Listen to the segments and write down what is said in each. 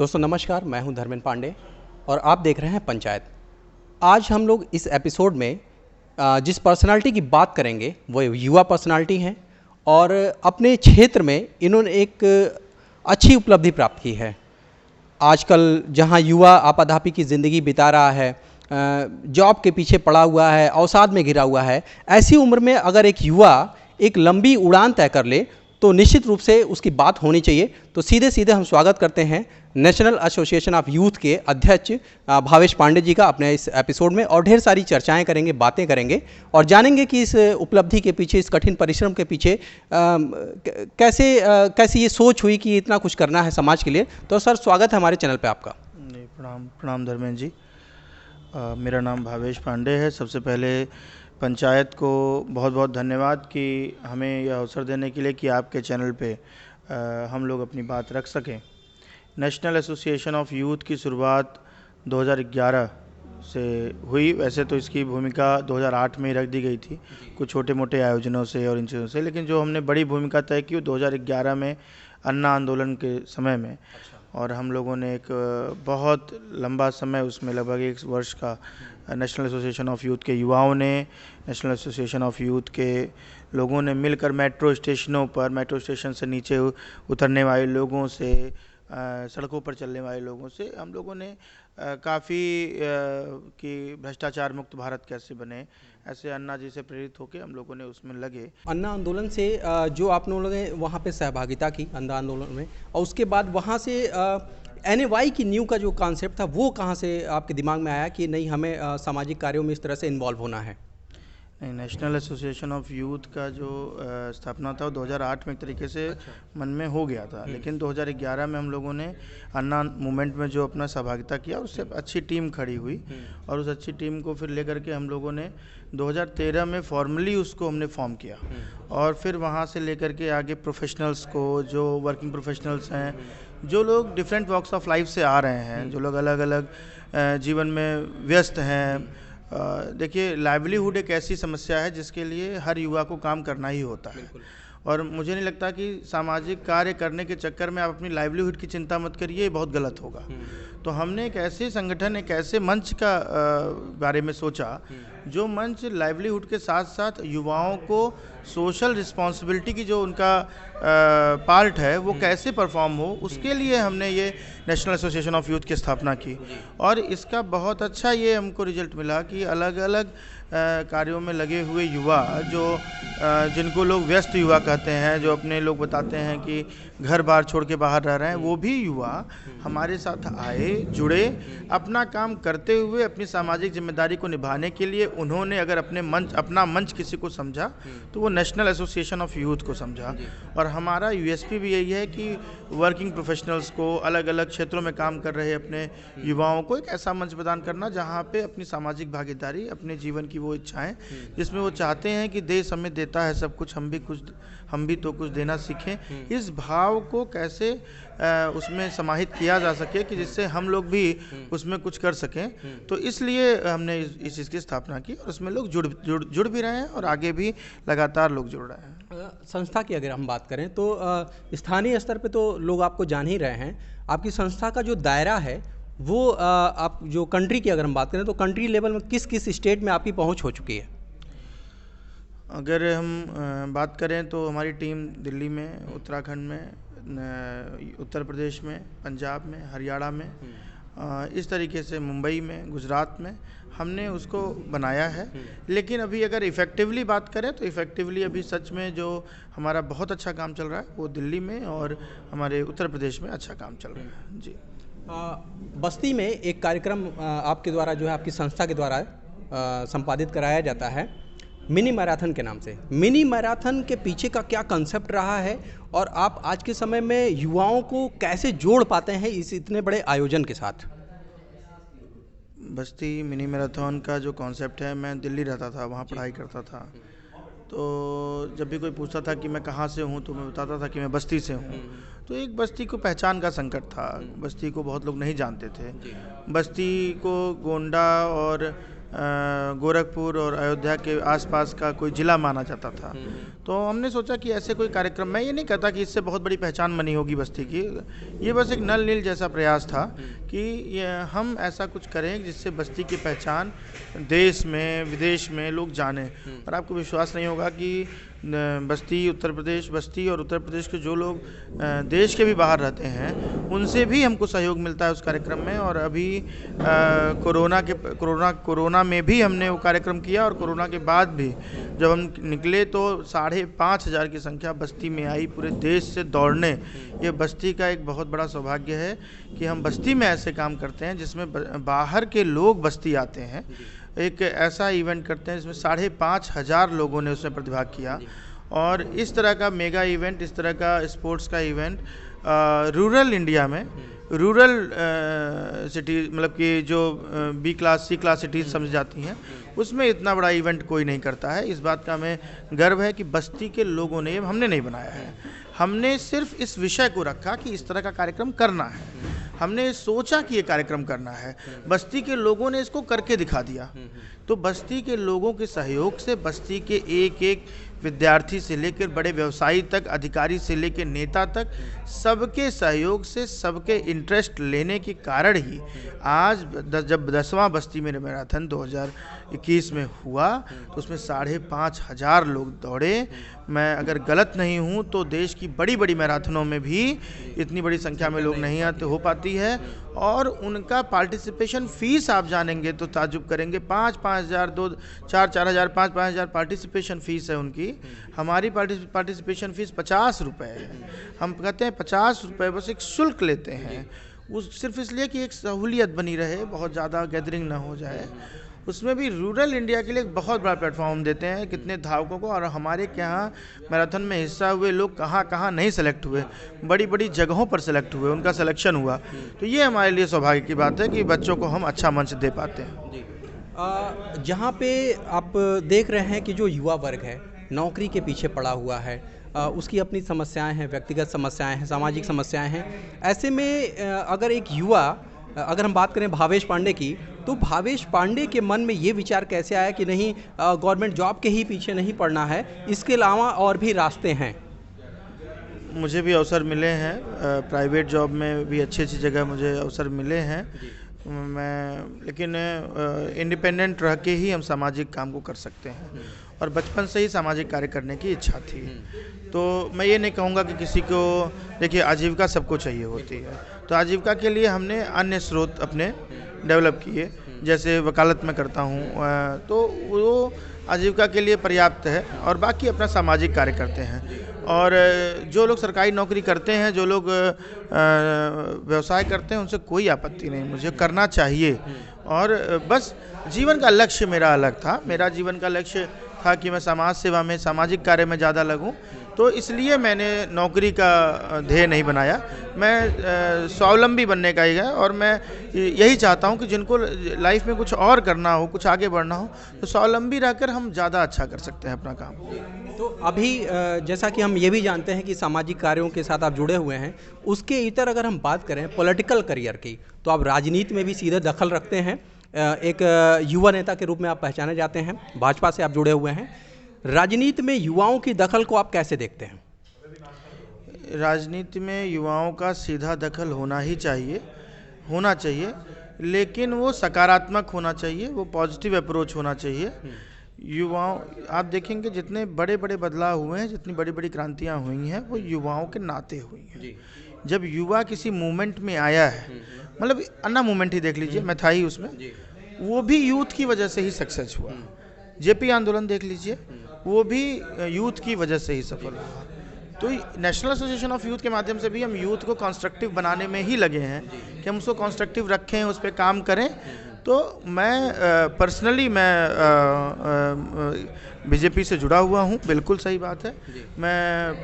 दोस्तों नमस्कार, मैं हूं धर्मेंद्र पांडे और आप देख रहे हैं पंचायत। आज हम लोग इस एपिसोड में जिस पर्सनालिटी की बात करेंगे वो युवा पर्सनालिटी हैं और अपने क्षेत्र में इन्होंने एक अच्छी उपलब्धि प्राप्त की है। आजकल जहां युवा आपाधापी की ज़िंदगी बिता रहा है, जॉब के पीछे पड़ा हुआ है, अवसाद में घिरा हुआ है, ऐसी उम्र में अगर एक युवा एक लंबी उड़ान तय कर ले तो निश्चित रूप से उसकी बात होनी चाहिए। तो सीधे सीधे हम स्वागत करते हैं नेशनल एसोसिएशन ऑफ यूथ के अध्यक्ष भावेश पांडे जी का अपने इस एपिसोड में, और ढेर सारी चर्चाएं करेंगे, बातें करेंगे और जानेंगे कि इस उपलब्धि के पीछे, इस कठिन परिश्रम के पीछे कैसी ये सोच हुई कि इतना कुछ करना है समाज के लिए। तो सर, स्वागत है हमारे चैनल पे आपका। जी, प्रणाम धर्मेंद्र जी। मेरा नाम भावेश पांडे है। सबसे पहले पंचायत को बहुत बहुत धन्यवाद कि हमें यह अवसर देने के लिए कि आपके चैनल पे हम लोग अपनी बात रख सकें। नेशनल एसोसिएशन ऑफ यूथ की शुरुआत 2011 से हुई। वैसे तो इसकी भूमिका 2008 में ही रख दी गई थी, कुछ छोटे मोटे आयोजनों से और इन चीज़ों से, लेकिन जो हमने बड़ी भूमिका तय की वो 2011 में अन्ना आंदोलन के समय में। और हम लोगों ने एक बहुत लंबा समय, उसमें लगभग 1 वर्ष का, नेशनल एसोसिएशन ऑफ यूथ के युवाओं ने, नेशनल एसोसिएशन ऑफ यूथ के लोगों ने मिलकर मेट्रो स्टेशनों पर, मेट्रो स्टेशन से नीचे उतरने वाले लोगों से, सड़कों पर चलने वाले लोगों से हम लोगों ने काफ़ी कि भ्रष्टाचार मुक्त भारत कैसे बने, ऐसे अन्ना जी से प्रेरित होकर हम लोगों ने उसमें लगे। अन्ना आंदोलन से जो आप लोगों ने वहाँ पे सहभागिता की अन्ना आंदोलन में, और उसके बाद वहाँ से NAY की न्यू का जो कॉन्सेप्ट था वो कहाँ से आपके दिमाग में आया कि नहीं, हमें सामाजिक कार्यों में इस तरह से इन्वॉल्व होना है? नहीं, नेशनल एसोसिएशन ऑफ यूथ का जो स्थापना था वो 2008 में एक तरीके से मन में हो गया था, लेकिन 2011 में हम लोगों ने अन्ना मूवमेंट में जो अपना सहभागिता किया, उससे अच्छी टीम खड़ी हुई और उस अच्छी टीम को फिर लेकर के हम लोगों ने 2013 में फॉर्मली उसको हमने फॉर्म किया। और फिर वहाँ से लेकर के आगे प्रोफेशनल्स को, जो वर्किंग प्रोफेशनल्स हैं, जो लोग डिफरेंट वॉक्स ऑफ लाइफ से आ रहे हैं, जो लोग अलग अलग जीवन में व्यस्त हैं। देखिए, लाइवलीहुड एक ऐसी समस्या है जिसके लिए हर युवा को काम करना ही होता है, और मुझे नहीं लगता कि सामाजिक कार्य करने के चक्कर में आप अपनी लाइवलीहुड की चिंता मत करिए, ये बहुत गलत होगा। तो हमने एक ऐसे संगठन, एक ऐसे मंच का बारे में सोचा, जो मंच लाइवलीहुड के साथ साथ युवाओं को सोशल रिस्पॉन्सिबिलिटी की जो उनका पार्ट है वो कैसे परफॉर्म हो, उसके लिए हमने ये नेशनल एसोसिएशन ऑफ यूथ की स्थापना की। और इसका बहुत अच्छा ये हमको रिजल्ट मिला कि अलग अलग कार्यों में लगे हुए युवा, जो जिनको लोग व्यस्त युवा कहते हैं, जो अपने लोग बताते हैं कि घर बार छोड़ के बाहर रह रहे हैं, वो भी युवा हमारे साथ आए, जुड़े, अपना काम करते हुए अपनी सामाजिक जिम्मेदारी को निभाने के लिए उन्होंने अगर अपना मंच किसी को समझा तो वो नेशनल एसोसिएशन ऑफ यूथ को समझा। और हमारा USP भी यही है कि वर्किंग प्रोफेशनल्स को, अलग अलग क्षेत्रों में काम कर रहे अपने युवाओं को एक ऐसा मंच प्रदान करना जहाँ पे अपनी सामाजिक भागीदारी, अपने जीवन की वो इच्छाएं जिसमें वो चाहते हैं कि देश हमें देता है सब कुछ, हम भी तो कुछ देना सीखें, इस भाव को कैसे उसमें समाहित किया जा सके कि जिससे हम लोग भी उसमें कुछ कर सकें। तो इसलिए हमने इस चीज़ की स्थापना की और उसमें लोग जुड़ भी रहे हैं और आगे भी लगातार लोग जुड़ रहे हैं। संस्था की अगर हम बात करें तो स्थानीय स्तर पे तो लोग आपको जान ही रहे हैं। आपकी संस्था का जो दायरा है वो आप जो कंट्री की अगर हम बात करें तो कंट्री लेवल में किस किस स्टेट में आपकी पहुंच हो चुकी है? अगर हम बात करें तो हमारी टीम दिल्ली में, उत्तराखंड में, उत्तर प्रदेश में, पंजाब में, हरियाणा में, इस तरीके से मुंबई में, गुजरात में हमने उसको बनाया है। लेकिन अभी अगर इफ़ेक्टिवली बात करें तो इफ़ेक्टिवली अभी सच में जो हमारा बहुत अच्छा काम चल रहा है वो दिल्ली में और हमारे उत्तर प्रदेश में अच्छा काम चल रहा है। जी। बस्ती में एक कार्यक्रम आपके द्वारा, जो है आपकी संस्था के द्वारा संपादित कराया जाता है मिनी मैराथन के नाम से। मिनी मैराथन के पीछे का क्या कंसेप्ट रहा है और आप आज के समय में युवाओं को कैसे जोड़ पाते हैं इस इतने बड़े आयोजन के साथ? बस्ती मिनी मैराथन का जो कॉन्सेप्ट है, मैं दिल्ली रहता था, वहाँ पढ़ाई करता था, तो जब भी कोई पूछता था कि मैं कहाँ से हूँ तो मैं बताता था कि मैं बस्ती से हूँ। तो एक बस्ती को पहचान का संकट था, बस्ती को बहुत लोग नहीं जानते थे। बस्ती को गोंडा और गोरखपुर और अयोध्या के आसपास का कोई ज़िला माना जाता था। तो हमने सोचा कि ऐसे कोई कार्यक्रम, मैं ये नहीं कहता कि इससे बहुत बड़ी पहचान बनी होगी बस्ती की, ये बस एक नल नील जैसा प्रयास था कि हम ऐसा कुछ करें जिससे बस्ती की पहचान देश में विदेश में लोग जानें। और आपको विश्वास नहीं होगा कि बस्ती और उत्तर प्रदेश के जो लोग देश के भी बाहर रहते हैं उनसे भी हमको सहयोग मिलता है उस कार्यक्रम में। और अभी कोरोना में भी हमने वो कार्यक्रम किया, और कोरोना के बाद भी जब हम निकले तो 5,500 की संख्या बस्ती में आई पूरे देश से दौड़ने। ये बस्ती का एक बहुत बड़ा सौभाग्य है कि हम बस्ती में ऐसे काम करते हैं जिसमें बाहर के लोग बस्ती आते हैं। एक ऐसा इवेंट करते हैं जिसमें 5,500 लोगों ने उसमें प्रतिभाग किया। और इस तरह का मेगा इवेंट, इस तरह का स्पोर्ट्स का इवेंट रूरल इंडिया में, रूरल सिटी मतलब कि जो B class C class cities समझ जाती हैं, उसमें इतना बड़ा इवेंट कोई नहीं करता है। इस बात का हमें गर्व है कि बस्ती के लोगों ने, हमने नहीं बनाया है, हमने सिर्फ इस विषय को रखा कि इस तरह का कार्यक्रम करना है। हमने सोचा कि ये कार्यक्रम करना है, बस्ती के लोगों ने इसको करके दिखा दिया। तो बस्ती के लोगों के सहयोग से बस्ती के एक एक विद्यार्थी से लेकर बड़े व्यवसायी तक, अधिकारी से लेकर नेता तक, सबके सहयोग से, सबके इंटरेस्ट लेने के कारण ही आज जब 10वां बस्ती मेरे मैराथन 2021 में हुआ तो उसमें 5,500 लोग दौड़े। मैं अगर गलत नहीं हूँ तो देश की बड़ी बड़ी मैराथनों में भी इतनी बड़ी संख्या में लोग नहीं आते हो पाती है। और उनका पार्टिसिपेशन फ़ीस आप जानेंगे तो ताजुब करेंगे, 5,000, 4,000, 5,000 पार्टिसिपेशन फ़ीस है उनकी। हमारी पार्टिसिपेशन फ़ीस 50 रुपये है। हम कहते हैं 50 रुपये बस एक शुल्क लेते हैं, उस सिर्फ इसलिए कि एक सहूलियत बनी रहे, बहुत ज़्यादा गैदरिंग ना हो जाए। उसमें भी रूरल इंडिया के लिए एक बहुत बड़ा प्लेटफॉर्म देते हैं कितने धावकों को। और हमारे यहाँ मैराथन में हिस्सा हुए लोग कहाँ कहाँ नहीं सेलेक्ट हुए, बड़ी बड़ी जगहों पर सेलेक्ट हुए, उनका सिलेक्शन हुआ। तो ये हमारे लिए सौभाग्य की बात है कि बच्चों को हम अच्छा मंच दे पाते हैं। जहाँ पे आप देख रहे हैं कि जो युवा वर्ग है नौकरी के पीछे पड़ा हुआ है, उसकी अपनी समस्याएं हैं, व्यक्तिगत समस्याएं हैं, सामाजिक समस्याएं हैं। ऐसे में अगर एक युवा, अगर हम बात करें भावेश पांडे की, तो भावेश पांडे के मन में ये विचार कैसे आया कि नहीं गवर्नमेंट जॉब के ही पीछे नहीं पड़ना है, इसके अलावा और भी रास्ते हैं? मुझे भी अवसर मिले हैं, प्राइवेट जॉब में भी अच्छी अच्छी जगह मुझे अवसर मिले हैं। लेकिन इंडिपेंडेंट रह के ही हम सामाजिक काम को कर सकते हैं, और बचपन से ही सामाजिक कार्य करने की इच्छा थी। तो मैं ये नहीं कहूँगा कि किसी को, देखिए आजीविका सबको चाहिए होती है, तो आजीविका के लिए हमने अन्य स्रोत अपने डेवलप किए, जैसे वकालत में करता हूँ, तो वो आजीविका के लिए पर्याप्त है। और बाकी अपना सामाजिक कार्य करते हैं। और जो लोग सरकारी नौकरी करते हैं, जो लोग व्यवसाय करते हैं, उनसे कोई आपत्ति नहीं, मुझे करना चाहिए। और बस जीवन का लक्ष्य मेरा अलग था। मेरा जीवन का लक्ष्य था कि मैं समाज सेवा में, सामाजिक कार्य में ज़्यादा लगूं। तो इसलिए मैंने नौकरी का ध्येय नहीं बनाया, मैं स्वावलंबी बनने का ही है। और मैं यही चाहता हूं कि जिनको लाइफ में कुछ और करना हो, कुछ आगे बढ़ना हो, तो स्वावलंबी रहकर हम ज़्यादा अच्छा कर सकते हैं अपना काम। तो अभी जैसा कि हम ये भी जानते हैं कि सामाजिक कार्यों के साथ आप जुड़े हुए हैं, उसके इतर अगर हम बात करें पॉलिटिकल करियर की, तो आप राजनीति में भी सीधे दखल रखते हैं। एक युवा नेता के रूप में आप पहचाने जाते हैं, भाजपा से आप जुड़े हुए हैं। राजनीति में युवाओं की दखल को आप कैसे देखते हैं? राजनीति में युवाओं का सीधा दखल होना ही चाहिए, लेकिन वो सकारात्मक होना चाहिए, वो पॉजिटिव अप्रोच होना चाहिए। युवाओं, आप देखेंगे जितने बड़े बड़े बदलाव हुए हैं, जितनी बड़ी बड़ी क्रांतियाँ हुई हैं, वो युवाओं के नाते हुई हैं। जब युवा किसी मूवमेंट में आया है, मतलब अन्ना मूवमेंट ही देख लीजिए, मैं था ही उसमें, वो भी यूथ की वजह से ही सक्सेस हुआ। जेपी आंदोलन देख लीजिए, वो भी यूथ की वजह से ही सफल हुआ। तो नेशनल एसोसिएशन ऑफ यूथ के माध्यम से भी हम यूथ को कंस्ट्रक्टिव बनाने में ही लगे हैं कि हम उसको कंस्ट्रक्टिव रखें, उस पर काम करें। तो मैं पर्सनली बीजेपी से जुड़ा हुआ हूँ, बिल्कुल सही बात है। मैं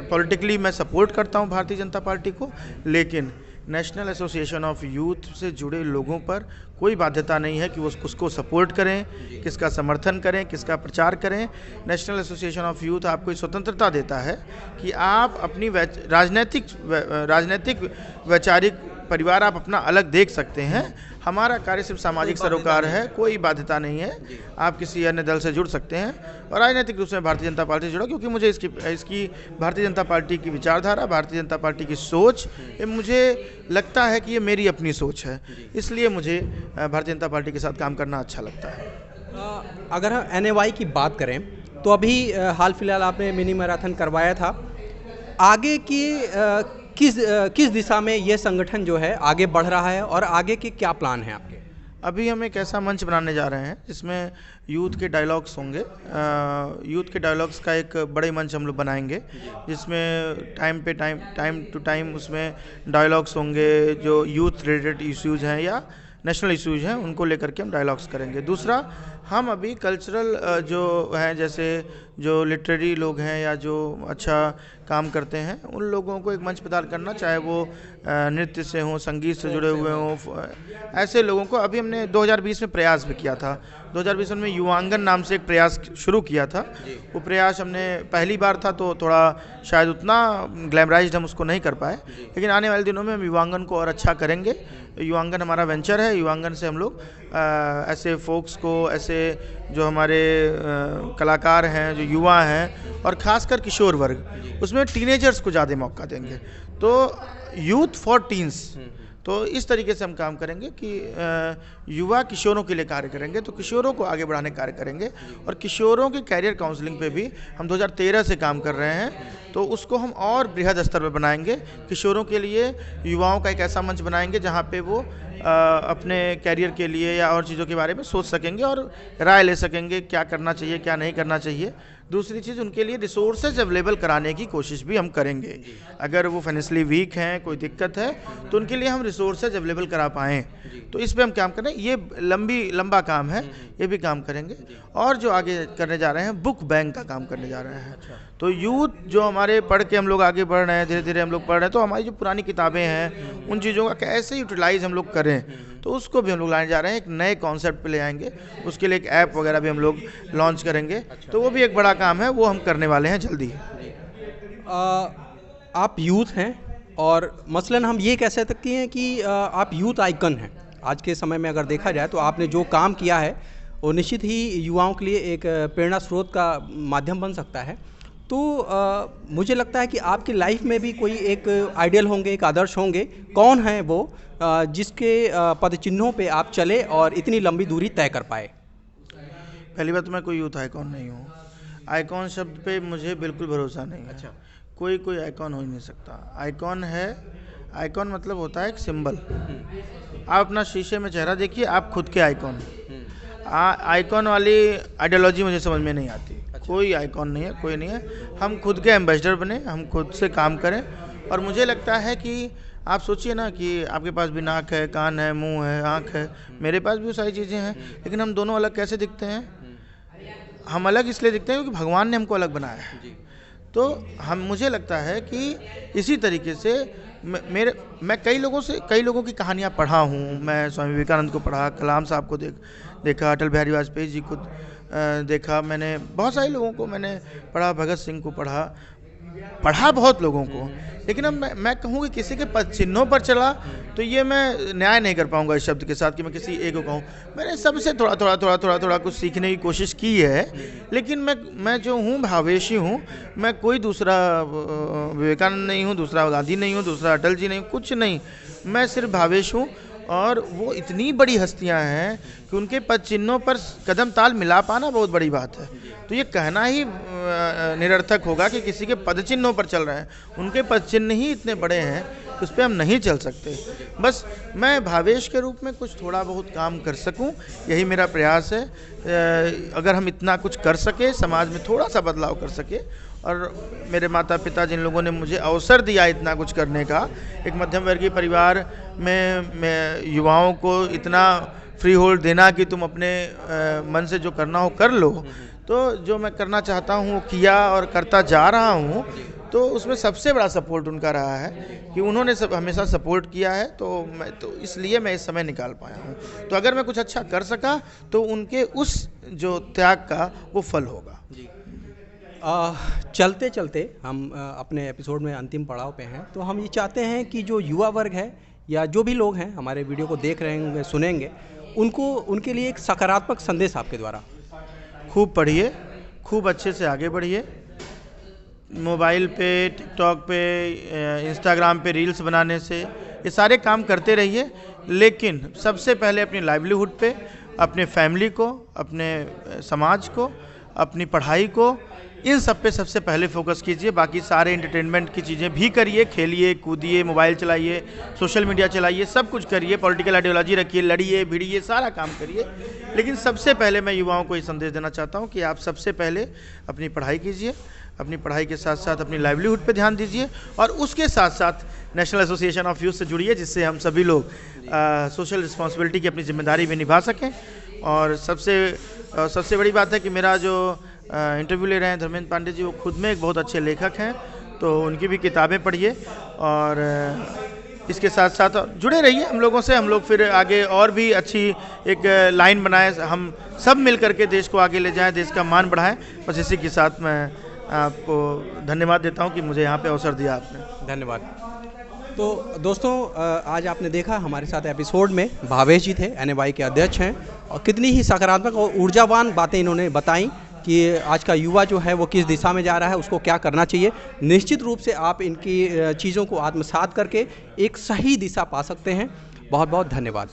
पॉलिटिकली मैं सपोर्ट करता हूँ भारतीय जनता पार्टी को, लेकिन नेशनल एसोसिएशन ऑफ यूथ से जुड़े लोगों पर कोई बाध्यता नहीं है कि वो उसको सपोर्ट करें, किसका समर्थन करें, किसका प्रचार करें। नेशनल एसोसिएशन ऑफ यूथ आपको स्वतंत्रता देता है कि आप अपनी राजनैतिक वैचारिक परिवार आप अपना अलग देख सकते हैं। हमारा कार्य सिर्फ सामाजिक सरोकार है, कोई बाध्यता नहीं है। आप किसी अन्य दल से जुड़ सकते हैं और राजनीतिक रूप से भारतीय जनता पार्टी से जुड़ा, क्योंकि मुझे इसकी भारतीय जनता पार्टी की विचारधारा, भारतीय जनता पार्टी की सोच, ये मुझे लगता है कि ये मेरी अपनी सोच है, इसलिए मुझे भारतीय जनता पार्टी के साथ काम करना अच्छा लगता है। अगर हम NAY की बात करें तो अभी हाल फिलहाल आपने मिनी मैराथन करवाया था। आगे की किस दिशा में ये संगठन जो है आगे बढ़ रहा है और आगे के क्या प्लान हैं आपके? अभी हम एक ऐसा मंच बनाने जा रहे हैं जिसमें यूथ के डायलॉग्स होंगे। यूथ के डायलॉग्स का एक बड़े मंच हम लोग बनाएंगे, जिसमें टाइम टू टाइम उसमें डायलॉग्स होंगे जो यूथ रिलेटेड इश्यूज़ हैं या नेशनल इश्यूज़ हैं, उनको लेकर के हम डायलॉग्स करेंगे। दूसरा, हम अभी कल्चरल जो हैं, जैसे जो लिटरेरी लोग हैं या जो अच्छा काम करते हैं, उन लोगों को एक मंच प्रदान करना, चाहे वो नृत्य से हों, संगीत से जुड़े हुए हों, ऐसे लोगों को अभी हमने 2020 में प्रयास भी किया था। 2020 में युवांगन नाम से एक प्रयास शुरू किया था। वो प्रयास हमने पहली बार था तो थोड़ा शायद उतना ग्लैमराइज्ड हम उसको नहीं कर पाए, लेकिन आने वाले दिनों में हम युवांगन को और अच्छा करेंगे। युवांगन हमारा वेंचर है। युवांगन से हम लोग ऐसे फोक्स को, ऐसे जो हमारे कलाकार हैं, जो युवा हैं और ख़ासकर किशोर वर्ग, उसमें टीनेजर्स को ज़्यादा मौका देंगे। तो यूथ फॉर टीन्स, तो इस तरीके से हम काम करेंगे कि युवा किशोरों के लिए कार्य करेंगे, तो किशोरों को आगे बढ़ाने का कार्य करेंगे। और किशोरों के कैरियर काउंसलिंग पे भी हम 2013 से काम कर रहे हैं, तो उसको हम और बृहद स्तर पर बनाएंगे। किशोरों के लिए युवाओं का एक ऐसा मंच बनाएंगे जहाँ पे वो अपने कैरियर के लिए या और चीज़ों के बारे में सोच सकेंगे और राय ले सकेंगे, क्या करना चाहिए, क्या नहीं करना चाहिए। दूसरी चीज़, उनके लिए रिसोर्सेज अवेलेबल कराने की कोशिश भी हम करेंगे। अगर वो फाइनेंशियली वीक हैं, कोई दिक्कत है, तो उनके लिए हम रिसोर्सेज अवेलेबल करा पाएँ, तो इस पे हम काम करें। ये लंबा काम है, ये भी काम करेंगे। और जो आगे करने जा रहे हैं, बुक बैंक का काम करने जा रहे हैं। तो यूथ जो हमारे पढ़ के हम लोग आगे बढ़ रहे हैं, धीरे धीरे हम लोग पढ़ रहे हैं, तो हमारी जो पुरानी किताबें हैं, उन चीज़ों का कैसे यूटिलाइज हम लोग करें, तो उसको भी हम लोग लाने जा रहे हैं। एक नए कॉन्सेप्ट पे ले आएंगे, उसके लिए एक ऐप वगैरह भी हम लोग लॉन्च करेंगे। तो वो भी एक बड़ा काम है, वो हम करने वाले हैं जल्दी। आप यूथ हैं और मसलन हम ये कह सकते हैं कि आप यूथ आइकन हैं। आज के समय में अगर देखा जाए तो आपने जो काम किया है वो निश्चित ही युवाओं के लिए एक प्रेरणा स्रोत का माध्यम बन सकता है। तो मुझे लगता है कि आपकी लाइफ में भी कोई एक आइडियल होंगे, एक आदर्श होंगे। कौन है वो जिसके पदचिन्हों पे आप चले और इतनी लंबी दूरी तय कर पाए? पहली बात तो मैं कोई यूथ आइकॉन नहीं हूँ। आइकॉन शब्द पे मुझे बिल्कुल भरोसा नहीं है। अच्छा। कोई आइकॉन हो ही नहीं सकता। आइकॉन है, आइकॉन मतलब होता है एक सिंबल। आप अपना शीशे में चेहरा देखिए, आप खुद के आइकॉन। आइकॉन वाली आइडियोलॉजी मुझे समझ में नहीं आती। कोई आइकॉन नहीं है, कोई नहीं है। हम खुद के एम्बेसडर बने, हम खुद से काम करें। और मुझे लगता है कि आप सोचिए ना कि आपके पास भी नाक है, कान है, मुंह है, आँख है, मेरे पास भी वो सारी चीज़ें हैं, लेकिन हम दोनों अलग कैसे दिखते हैं? हम अलग इसलिए दिखते हैं क्योंकि भगवान ने हमको अलग बनाया है। तो मुझे लगता है कि इसी तरीके से मैं कई लोगों की कहानियाँ पढ़ा हूँ। मैं स्वामी विवेकानंद को पढ़ा, कलाम साहब को देखा, अटल बिहारी वाजपेयी जी को देखा, मैंने बहुत सारे लोगों को मैंने पढ़ा, भगत सिंह को पढ़ा बहुत लोगों को। लेकिन अब मैं कहूँ कि किसी के पद चिन्हों पर चला तो ये मैं न्याय नहीं कर पाऊंगा इस शब्द के साथ कि मैं किसी एक को कहूँ। मैंने सबसे थोड़ा कुछ सीखने की कोशिश की है, लेकिन मैं जो हूँ भावेशी हूँ। मैं कोई दूसरा विवेकानंद नहीं हूँ, दूसरा गांधी नहीं हूँ, दूसरा अटल जी नहीं हूँ, कुछ नहीं। मैं सिर्फ भावेश हूँ। और वो इतनी बड़ी हस्तियां हैं कि उनके पद चिन्हों पर कदम ताल मिला पाना बहुत बड़ी बात है। तो ये कहना ही निरर्थक होगा कि किसी के पद चिन्हों पर चल रहे हैं। उनके पद चिन्ह ही इतने बड़े हैं कि उस पर हम नहीं चल सकते। बस मैं भावेश के रूप में कुछ थोड़ा बहुत काम कर सकूं, यही मेरा प्रयास है। अगर हम इतना कुछ कर सके, समाज में थोड़ा सा बदलाव कर सके, और मेरे माता पिता जिन लोगों ने मुझे अवसर दिया इतना कुछ करने का, एक मध्यम वर्गीय परिवार में युवाओं को इतना फ्री होल्ड देना कि तुम अपने मन से जो करना हो कर लो, तो जो मैं करना चाहता हूँ वो किया और करता जा रहा हूँ। तो उसमें सबसे बड़ा सपोर्ट उनका रहा है कि उन्होंने हमेशा सपोर्ट किया है। तो इसलिए मैं इस समय निकाल पाया हूँ। तो अगर मैं कुछ अच्छा कर सका तो उनके उस जो त्याग का वो फल होगा। चलते चलते हम अपने एपिसोड में अंतिम पड़ाव पे हैं, तो हम ये चाहते हैं कि जो युवा वर्ग है या जो भी लोग हैं हमारे वीडियो को देख रहे होंगे, सुनेंगे, उनको उनके लिए एक सकारात्मक संदेश आपके द्वारा? खूब पढ़िए, खूब अच्छे से आगे बढ़िए। मोबाइल पे, टिकटॉक पे, इंस्टाग्राम पे रील्स बनाने से ये सारे काम करते रहिए, लेकिन सबसे पहले अपनी लाइवलीहुड पे, अपने फैमिली को, अपने समाज को, अपनी पढ़ाई को, इन सब पे सबसे पहले फोकस कीजिए। बाकी सारे एंटरटेनमेंट की चीज़ें भी करिए, खेलिए, कूदिए, मोबाइल चलाइए, सोशल मीडिया चलाइए, सब कुछ करिए, पॉलिटिकल आइडियोलॉजी रखिए, लड़िए भिड़िए, सारा काम करिए। लेकिन सबसे पहले मैं युवाओं को ये संदेश देना चाहता हूँ कि आप सबसे पहले अपनी पढ़ाई कीजिए, अपनी पढ़ाई के साथ साथ अपनी लाइवलीहुड पे ध्यान दीजिए, और उसके साथ साथ नेशनल एसोसिएशन ऑफ यूथ से जुड़िए, जिससे हम सभी लोग सोशल रिस्पॉन्सिबिलिटी की अपनी जिम्मेदारी भी निभा सकें। और सबसे बड़ी बात है कि मेरा जो इंटरव्यू ले रहे हैं धर्मेंद्र पांडे जी, वो खुद में एक बहुत अच्छे लेखक हैं, तो उनकी भी किताबें पढ़िए, और इसके साथ साथ जुड़े रहिए हम लोगों से। हम लोग फिर आगे और भी अच्छी एक लाइन बनाएं, हम सब मिल करके देश को आगे ले जाएं, देश का मान बढ़ाएं। बस इसी के साथ मैं आपको धन्यवाद देता हूं कि मुझे यहाँ पे अवसर दिया आपने। धन्यवाद। तो दोस्तों, आज आपने देखा हमारे साथ एपिसोड में भावेश जी थे, NAY के अध्यक्ष हैं, और कितनी ही सकारात्मक और ऊर्जावान बातें इन्होंने बताई कि आज का युवा जो है वो किस दिशा में जा रहा है, उसको क्या करना चाहिए। निश्चित रूप से आप इनकी चीज़ों को आत्मसात करके एक सही दिशा पा सकते हैं। बहुत बहुत धन्यवाद।